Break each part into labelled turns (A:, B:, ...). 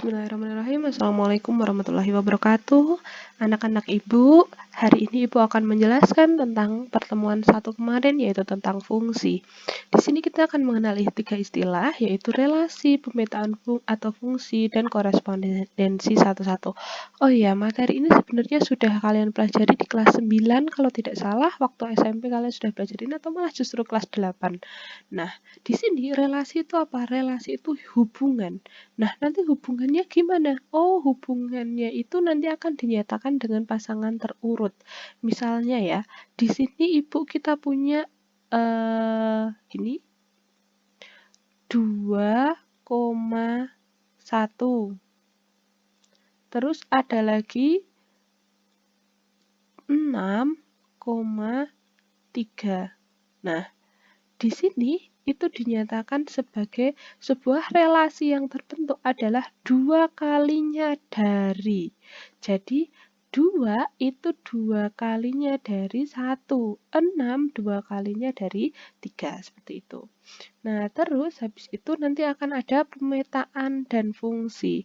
A: Bismillahirrahmanirrahim. Assalamualaikum warahmatullahi wabarakatuh. Anak-anak Ibu, hari ini Ibu akan menjelaskan tentang pertemuan satu kemarin, yaitu tentang fungsi. Di sini kita akan mengenali 3 istilah, yaitu relasi, pemetaan atau fungsi, dan korespondensi satu-satu. Oh iya, materi ini sebenarnya sudah kalian pelajari di kelas 9, kalau tidak salah, waktu SMP kalian sudah pelajarin atau malah justru kelas 8. Nah, di sini relasi itu apa? Relasi itu hubungan. Nah, nanti hubungannya gimana? Oh, hubungannya itu nanti akan dinyatakan dengan pasangan terurut. Misalnya ya, di sini ibu kita punya gini 2,1. Terus ada lagi 6,3. Nah, di sini itu dinyatakan sebagai sebuah relasi yang terbentuk adalah 2 kalinya dari. Jadi 2 itu 2 kalinya dari 1, 6 2 kalinya dari 3, seperti itu. Nah, terus habis itu nanti akan ada pemetaan dan fungsi.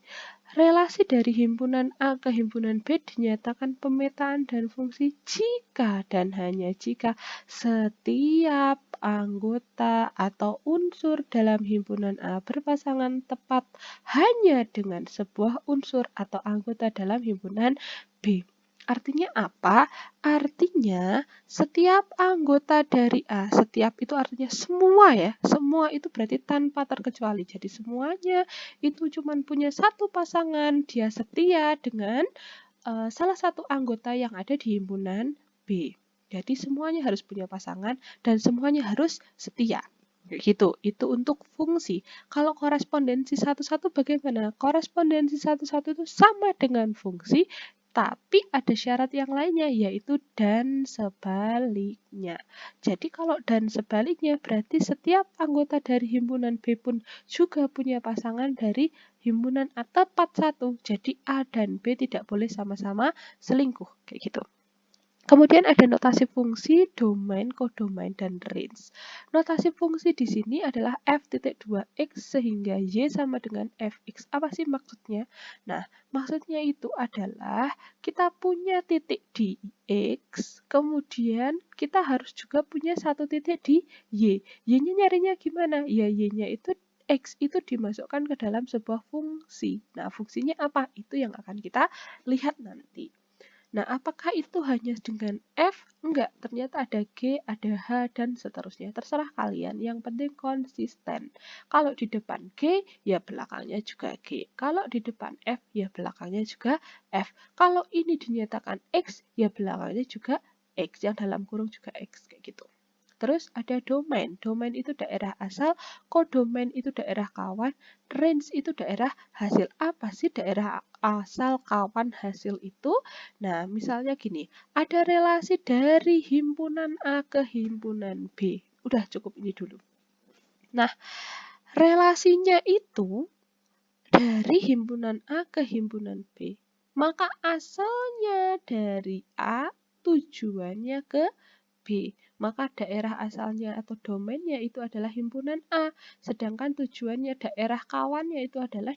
A: Relasi dari himpunan A ke himpunan B dinyatakan pemetaan dan fungsi jika dan hanya jika setiap anggota atau unsur dalam himpunan A berpasangan tepat hanya dengan sebuah unsur atau anggota dalam himpunan B. Artinya apa? Artinya setiap anggota dari A, setiap itu artinya semua ya, semua itu berarti tanpa terkecuali. Jadi semuanya itu cuma punya satu pasangan, dia setia dengan salah satu anggota yang ada di himpunan B. Jadi semuanya harus punya pasangan dan semuanya harus setia. Gitu, itu untuk fungsi. Kalau korespondensi satu-satu bagaimana? Korespondensi satu-satu itu sama dengan fungsi, tapi ada syarat yang lainnya, yaitu dan sebaliknya. Jadi kalau dan sebaliknya berarti setiap anggota dari himpunan B pun juga punya pasangan dari himpunan A tepat satu. Jadi A dan B tidak boleh sama-sama selingkuh, kayak gitu. Kemudian ada notasi fungsi, domain, kodomain, dan range. Notasi fungsi di sini adalah f.2x sehingga y sama dengan fx. Apa sih maksudnya? Nah, maksudnya itu adalah kita punya titik di x, kemudian kita harus juga punya satu titik di y. Y-nya nyarinya gimana? Ya, y-nya itu x itu dimasukkan ke dalam sebuah fungsi. Nah, fungsinya apa? Itu yang akan kita lihat nanti. Nah, apakah itu hanya dengan F? Enggak, ternyata ada G, ada H, dan seterusnya. Terserah kalian, yang penting konsisten. Kalau di depan G, ya belakangnya juga G. Kalau di depan F, ya belakangnya juga F. Kalau ini dinyatakan X, ya belakangnya juga X, yang dalam kurung juga X, kayak gitu. Terus ada domain. Domain itu daerah asal, kodomain itu daerah kawan, range itu daerah hasil. Apa sih daerah asal, kawan, hasil itu? Nah, misalnya gini, ada relasi dari himpunan A ke himpunan B. Udah cukup ini dulu. Nah, relasinya itu dari himpunan A ke himpunan B. Maka asalnya dari A, tujuannya ke B. Maka daerah asalnya atau domainnya itu adalah himpunan A, sedangkan tujuannya daerah kawannya itu adalah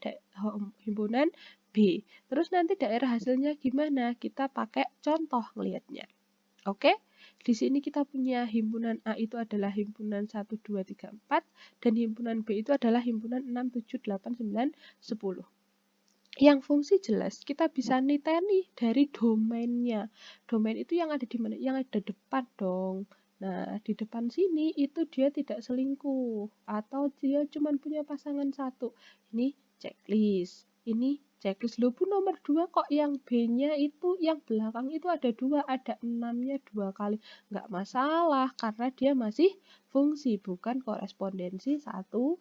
A: himpunan B. Terus nanti daerah hasilnya gimana? Kita pakai contoh ngelihatnya. Oke? Di sini kita punya himpunan A itu adalah himpunan 1, 2, 3, 4 dan himpunan B itu adalah himpunan 6, 7, 8, 9, 10. Yang fungsi jelas kita bisa niteni dari domainnya. Domain itu yang ada di mana? Yang ada depan dong. Nah, di depan sini itu dia tidak selingkuh atau dia cuma punya pasangan satu. Ini checklist. Ini checklist. Loh Bu, nomor 2 kok yang B-nya itu yang belakang itu ada 2, ada 6-nya 2 kali. Nggak masalah karena dia masih fungsi, bukan korespondensi satu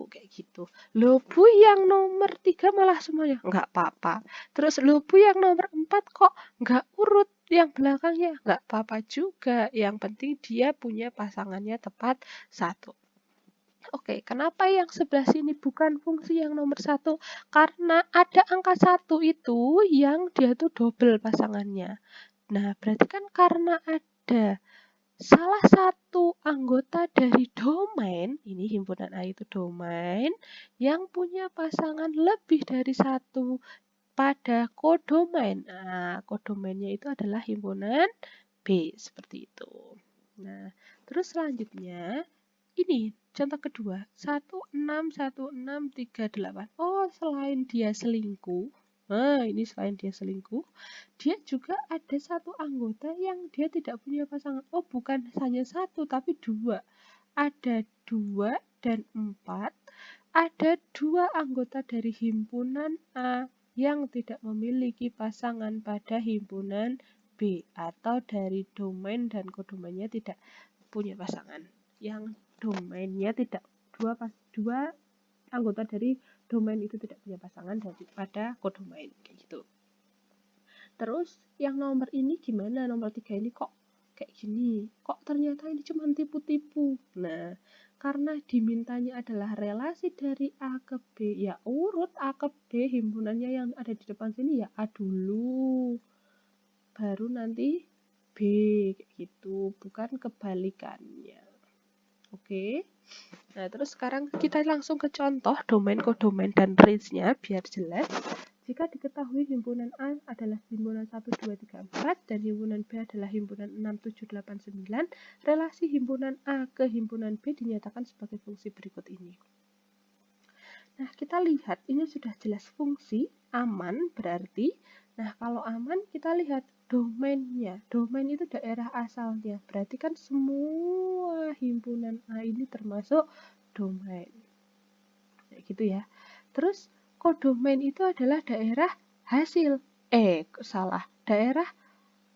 A: kayak gitu. Loh Bu, yang nomor 3 malah semuanya? Nggak apa-apa. Terus loh Bu, yang nomor 4 kok nggak urut yang belakangnya? Nggak apa-apa juga. Yang penting dia punya pasangannya tepat satu. Oke, kenapa yang sebelah sini bukan fungsi yang nomor 1? Karena ada angka 1 itu yang dia tuh double pasangannya. Nah, berarti kan karena ada salah satu anggota dari domain, ini himpunan A itu domain, yang punya pasangan lebih dari satu pada kodomain. Nah, kodomainnya itu adalah himpunan B, seperti itu. Nah, terus selanjutnya, ini contoh kedua, 161638. Oh, selain dia selingkuh, nah ini selain dia selingkuh, dia juga ada satu anggota yang dia tidak punya pasangan. Oh, bukan hanya satu, tapi dua. Ada 2 dan 4. Ada 2 anggota dari himpunan A yang tidak memiliki pasangan pada himpunan B, atau dari domain dan kodomainnya tidak punya pasangan. Yang domainnya tidak dua anggota dari domain itu tidak punya pasangan daripada kodomain, kayak gitu. Terus yang nomor ini gimana? Nomor 3 ini kok kayak gini? Kok ternyata ini cuma tipu-tipu? Nah, karena dimintanya adalah relasi dari A ke B, ya urut A ke B, himpunannya yang ada di depan sini ya A dulu, baru nanti B, kayak gitu, bukan kebalikannya. Oke. Nah, terus sekarang kita langsung ke contoh domain, kodomain, dan range-nya biar jelas. Jika diketahui himpunan A adalah himpunan 1, 2, 3, 4 dan himpunan B adalah himpunan 6, 7, 8, 9, relasi himpunan A ke himpunan B dinyatakan sebagai fungsi berikut ini. Nah, kita lihat ini sudah jelas fungsi, aman berarti. Nah, kalau aman kita lihat domainnya. Domain itu daerah asalnya. Berarti kan semua himpunan A ini termasuk domain. Kayak gitu ya. Terus kodomain itu adalah daerah hasil. Salah. Daerah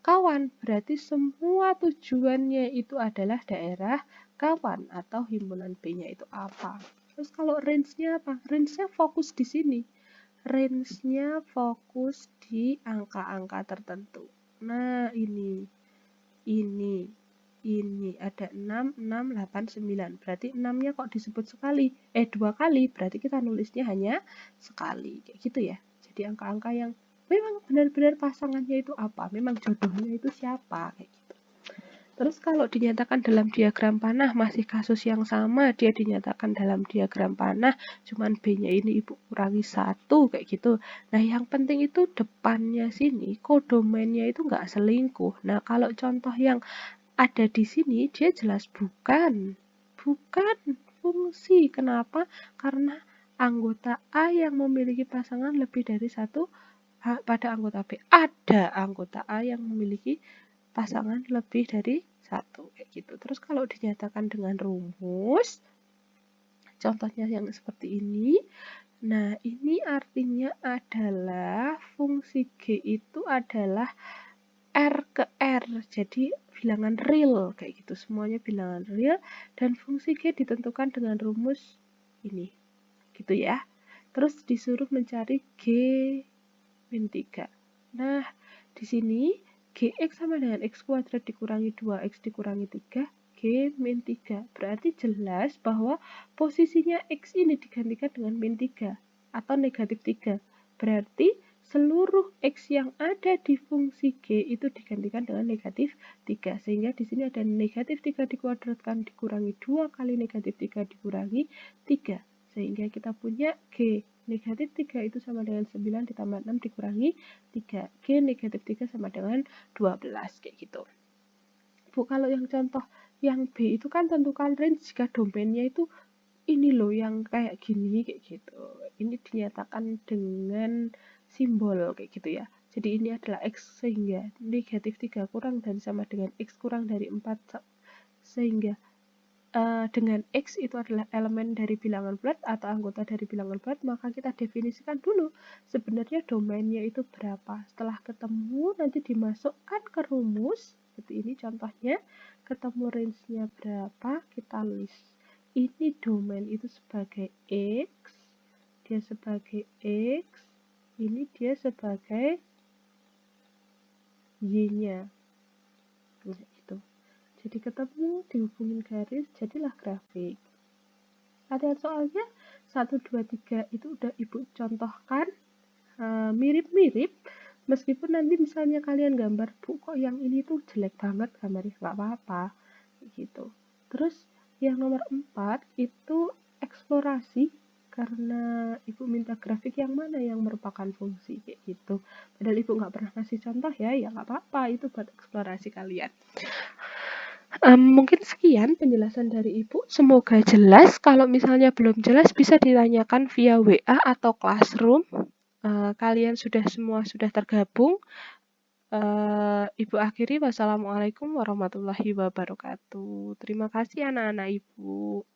A: kawan. Berarti semua tujuannya itu adalah daerah kawan atau himpunan B-nya itu apa. Terus kalau range-nya apa? Range-nya fokus di sini. Range-nya fokus di angka-angka tertentu. Nah, ini ada 6, 6, 8, 9. Berarti 6-nya kok disebut sekali? 2 kali. Berarti kita nulisnya hanya sekali. Kayak gitu ya. Jadi angka-angka yang memang benar-benar pasangannya itu apa? Memang jodohnya itu siapa? Kayak gitu. Terus kalau dinyatakan dalam diagram panah masih kasus yang sama, dia dinyatakan dalam diagram panah, cuman B-nya ini Ibu kurangi 1, kayak gitu. Nah, yang penting itu depannya sini, kodomainnya itu nggak selingkuh. Nah, kalau contoh yang ada di sini, dia jelas bukan fungsi. Kenapa? Karena anggota A yang memiliki pasangan lebih dari satu pada anggota B. Ada anggota A yang memiliki pasangan lebih dari satu, kayak gitu. Terus kalau dinyatakan dengan rumus, contohnya yang seperti ini. Nah, ini artinya adalah fungsi G itu adalah R ke R, jadi bilangan real, kayak gitu. Semuanya bilangan real, dan fungsi G ditentukan dengan rumus ini, gitu ya. Terus disuruh mencari G min 3. Nah, di sini Gx sama dengan X kuadrat dikurangi 2X dikurangi 3, G min 3. Berarti jelas bahwa posisinya X ini digantikan dengan min 3 atau negatif 3. Berarti seluruh X yang ada di fungsi G itu digantikan dengan negatif 3. Sehingga di sini ada negatif 3 dikuadratkan dikurangi 2 kali negatif 3 dikurangi 3. Sehingga kita punya G negatif 3 itu sama dengan 9 ditambah 6 dikurangi 3. G negatif 3 sama dengan 12, kayak gitu. Bu, kalau yang contoh yang B itu kan tentukan range jika domainnya itu ini loh yang kayak gini, kayak gitu. Ini dinyatakan dengan simbol kayak gitu ya. Jadi ini adalah X sehingga negatif 3 kurang dari sama dengan X kurang dari 4 sehingga dengan X itu adalah elemen dari bilangan bulat atau anggota dari bilangan bulat, maka kita definisikan dulu sebenarnya domainnya itu berapa. Setelah ketemu nanti dimasukkan ke rumus, seperti ini contohnya, ketemu range-nya berapa, kita list. Ini domain itu sebagai X, dia sebagai X, ini dia sebagai Y-nya. Nah, itu. Jadi ketemu, dihubungin garis, jadilah grafik. Latihan soalnya 1, 2, 3 itu udah Ibu contohkan mirip-mirip. Meskipun nanti misalnya kalian gambar, Bu kok yang ini tuh jelek banget gambarnya, nggak apa-apa. gitu. Terus yang nomor 4 itu eksplorasi, karena ibu minta grafik yang mana yang merupakan fungsi kayak gitu. Padahal ibu nggak pernah ngasih contoh ya, ya nggak apa-apa, itu buat eksplorasi kalian. Mungkin sekian penjelasan dari ibu, semoga jelas. Kalau misalnya belum jelas bisa ditanyakan via WA atau Classroom. Kalian semua sudah tergabung. Ibu akhiri, wassalamualaikum warahmatullahi wabarakatuh. Terima kasih anak-anak ibu.